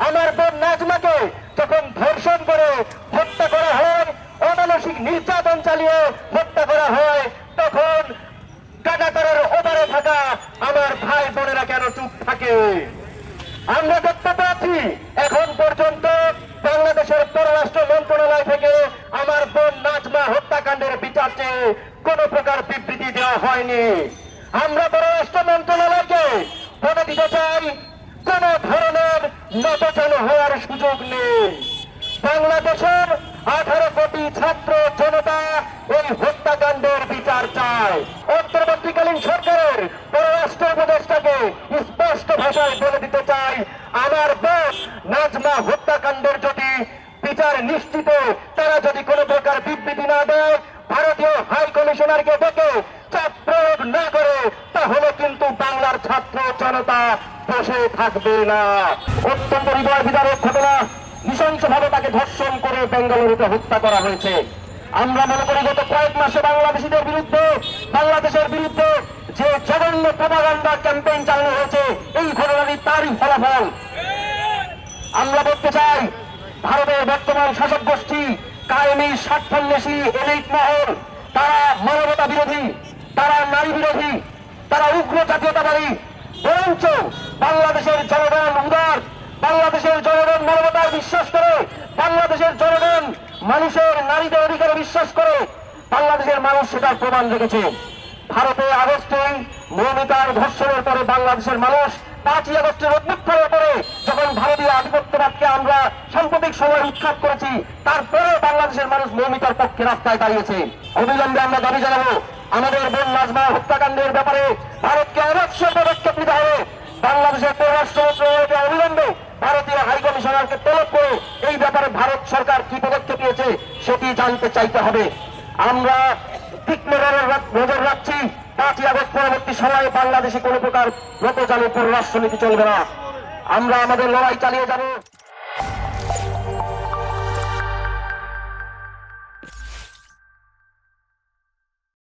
আমার বোন নাজমাকে যখন ধর্ষণ করে হত্যা করা হয়, অমানসিক নির্যাতন চালিয়ে হত্যা করা হয়, তখন কাটাতারের ওপারে থাকা আমার ভাই বোনেরা কেন চুপ থাকে? আমরা দেখতে পাচ্ছি এখন পর্যন্ত বাংলাদেশের পররাষ্ট্র মন্ত্রণালয় থেকে আমার বোন নাজমা হত্যাকাণ্ডের বিচার চেয়ে কোন প্রকার বিবৃতি দেওয়া হয়নি। আমরা পররাষ্ট্র মন্ত্রণালয়কে বলে দিতে চাই, কোন ধরনের নতজানু হওয়ার সুযোগ নেই। বাংলাদেশের 18 কোটি ছাত্র জনতা এই হত্যাকাণ্ডের বিচার চায়। অন্তর্বর্তীকালীন সরকারের পররাষ্ট্র উপদেষ্টাকে স্পষ্ট ভাষায় বলে দিতে চাই, আমার বোন নাজমা হত্যাকাণ্ডের যদি বিচার নিশ্চিত তারা যদি কোনো প্রকার বিবৃতি না দেয়, ভারতীয় হাই কমিশনারকে ডেকে চাপ প্রয়োগ না করে, তাহলে কিন্তু বাংলার ছাত্র জনতা বসে থাকবে না। অত্যন্ত হৃদয় বিদারক ঘটনা, নৃশংসভাবে তাকে ধর্ষণ করে বেঙ্গালুরুতে হত্যা করা হয়েছে। আমরা মনে করি গত কয়েক মাসে বাংলাদেশিদের বিরুদ্ধে, বাংলাদেশের বিরুদ্ধে যে জঘন্য প্রপাগান্ডা ক্যাম্পেইন চালানো হয়েছে, এই ঘটনাটি তারই ফলাফল। আমরা বলতে চাই, ভারতের বর্তমান শাসক গোষ্ঠী, কায়েমি স্বার্থান্বেষী এলিট মহল, তারা মানবতা বিরোধী, তারা নারী বিরোধী, তারা উগ্র জাতীয়তাবাদী। বরঞ্চ বাংলাদেশের জনগণ উদার, বাংলাদেশের জনগণ মানবতায় বিশ্বাস করে, বাংলাদেশের জনগণ মানুষের নারীদের অধিকারে বিশ্বাস করে, বাংলাদেশের মানুষ সেটার প্রমাণ রেখেছে। ভারতে আগস্টে মৌমিতার ধর্ষণের পরে বাংলাদেশের মানুষ 5ই আগস্টের অভ্যুত্থানের পরে যখন ভারতীয় আধিপত্যবাদকে আমরা সাম্প্রতিক সময় উৎখাত করেছি, তারপরে বাংলাদেশের মানুষ মৌমিতার পক্ষে রাস্তায় দাঁড়িয়েছে। অবিলম্বে আমরা দাবি জানাবো, আমাদের বোন নাজমা হত্যাকাণ্ডের ব্যাপারে ভারতকে অবশ্যই পদক্ষেপ নিতে হবে। বাংলাদেশের পররাষ্ট্র মন্ত্রণালয়কে অবিলম্বে ভারতীয় হাই কমিশনারকে তলব করে এই ব্যাপারে ভারত সরকার কি পদক্ষেপ নিয়েছে সেটি জানতে চাইতে হবে। আমরা তীক্ষ্ণ নজর রাখছি, 5ই আগস্ট পরবর্তী সময়ে বাংলাদেশে কোনো প্রকার নতজানু পররাষ্ট্রনীতি চলবে না। আমরা আমাদের লড়াই চালিয়ে যাব।